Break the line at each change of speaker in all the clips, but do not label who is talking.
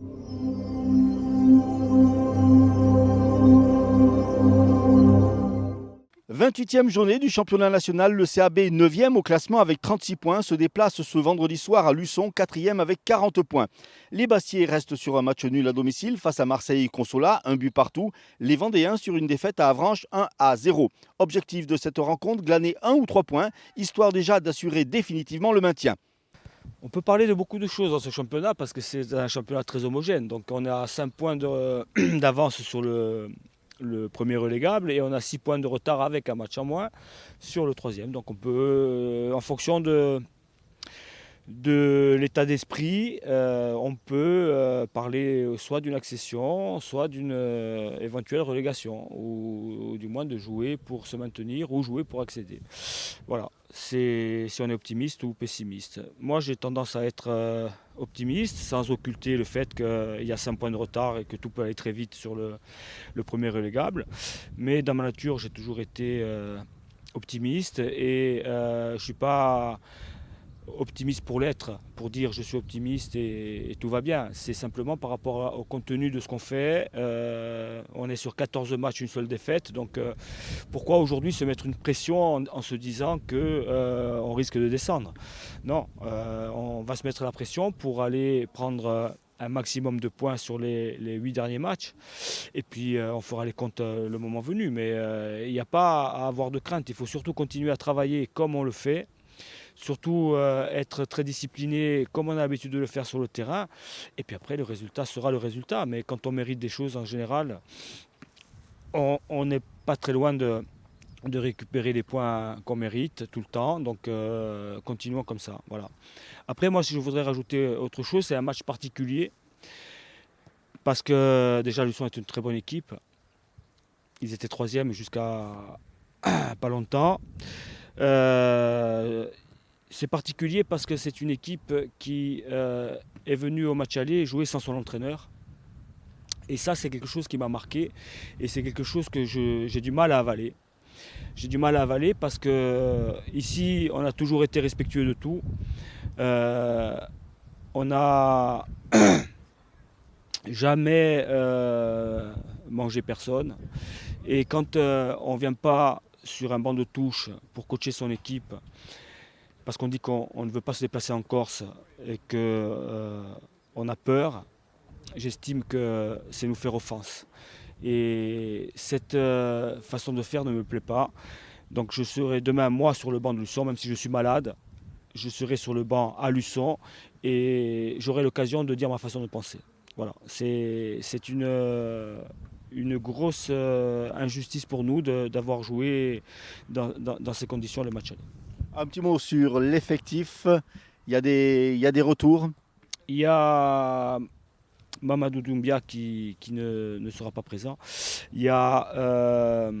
28e journée du championnat national, le CAB 9e au classement avec 36 points se déplace ce vendredi soir à Luçon, 4e avec 40 points. Les Bastiais restent sur un match nul à domicile face à Marseille Consola, un but partout. Les Vendéens sur une défaite à Avranches 1-0. Objectif de cette rencontre, glaner 1 ou 3 points, histoire déjà d'assurer définitivement le maintien.
On peut parler de beaucoup de choses dans ce championnat parce que c'est un championnat très homogène. Donc on est à 5 points d'avance sur le premier relégable et on a 6 points de retard avec un match en moins sur le troisième. Donc on peut, en fonction de l'état d'esprit, on peut parler soit d'une accession, soit d'une éventuelle relégation, ou du moins de jouer pour se maintenir ou jouer pour accéder. Voilà, c'est si on est optimiste ou pessimiste. Moi j'ai tendance à être optimiste, sans occulter le fait qu'il y a 5 points de retard et que tout peut aller très vite sur le premier relégable. Mais dans ma nature j'ai toujours été optimiste et je ne suis pas optimiste pour l'être, pour dire je suis optimiste et tout va bien. C'est simplement par rapport au contenu de ce qu'on fait. On est sur 14 matchs, une seule défaite. Donc pourquoi aujourd'hui se mettre une pression en se disant qu'on risque de descendre? Non, on va se mettre la pression pour aller prendre un maximum de points sur les 8 derniers matchs. Et puis on fera les comptes le moment venu. Mais il n'y a pas à avoir de crainte. Il faut surtout continuer à travailler comme on le fait. Surtout être très discipliné comme on a l'habitude de le faire sur le terrain. Et puis après, le résultat sera le résultat. Mais quand on mérite des choses en général, on n'est pas très loin de récupérer les points qu'on mérite tout le temps. Donc continuons comme ça. Voilà. Après, moi, si je voudrais rajouter autre chose, c'est un match particulier. Parce que déjà, Luçon est une très bonne équipe. Ils étaient troisième jusqu'à pas longtemps. C'est particulier parce que c'est une équipe qui est venue au match aller jouer sans son entraîneur. Et ça, c'est quelque chose qui m'a marqué. Et c'est quelque chose que j'ai du mal à avaler. J'ai du mal à avaler parce que ici, on a toujours été respectueux de tout. On n'a jamais mangé personne. Et quand on ne vient pas sur un banc de touche pour coacher son équipe, parce qu'on dit qu'on ne veut pas se déplacer en Corse et qu'on a peur, j'estime que c'est nous faire offense. Et cette façon de faire ne me plaît pas. Donc je serai demain, moi, sur le banc de Luçon, même si je suis malade, je serai sur le banc à Luçon et j'aurai l'occasion de dire ma façon de penser. Voilà, c'est une grosse injustice pour nous d'avoir joué dans ces conditions le match aller.
Un petit mot sur l'effectif. Il y a des retours.
Il y a Mamadou Doumbia qui ne sera pas présent. Il y a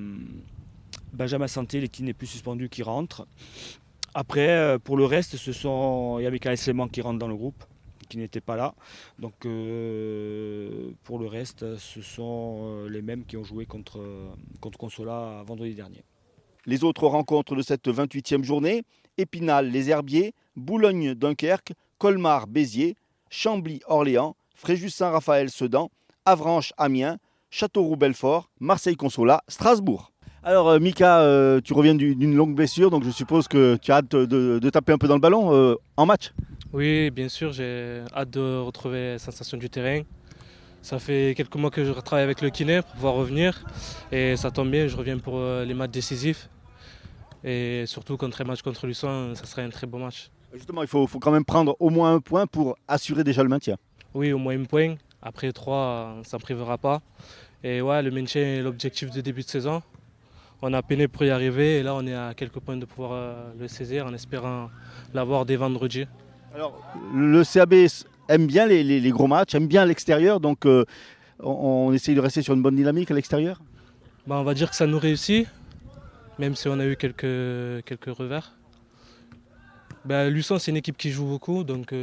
Benjamin Santé qui n'est plus suspendu qui rentre. Après, pour le reste, il y a Michael Sléman qui rentre dans le groupe, qui n'était pas là. Donc pour le reste, ce sont les mêmes qui ont joué contre Consola vendredi dernier.
Les autres rencontres de cette 28e journée, Épinal, les Herbiers, Boulogne-Dunkerque, Colmar-Béziers, Chambly-Orléans, Fréjus-Saint-Raphaël, Sedan, Avranches-Amiens, Châteauroux-Belfort, Marseille-Consola, Strasbourg. Alors Mika, tu reviens d'une longue blessure, donc je suppose que tu as hâte de taper un peu dans le ballon en match.
Oui, bien sûr, j'ai hâte de retrouver la sensation du terrain. Ça fait quelques mois que je travaille avec le kiné pour pouvoir revenir et ça tombe bien, je reviens pour les matchs décisifs. Et surtout contre un match contre Luçon, ça serait un très beau match.
Justement, il faut quand même prendre au moins un point pour assurer déjà le maintien.
Oui, au moins un point. Après 3, on ne s'en privera pas. Et ouais, le maintien est l'objectif de début de saison. On a peiné pour y arriver et là on est à quelques points de pouvoir le saisir en espérant l'avoir dès vendredi.
Alors, le CAB aime bien les gros matchs, aime bien l'extérieur, donc on essaye de rester sur une bonne dynamique à l'extérieur.
On va dire que ça nous réussit, même si on a eu quelques revers. Luçon, c'est une équipe qui joue beaucoup, donc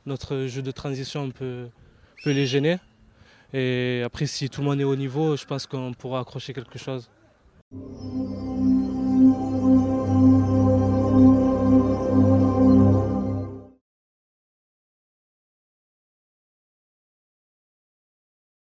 notre jeu de transition peut les gêner. Et après, si tout le monde est au niveau, je pense qu'on pourra accrocher quelque chose.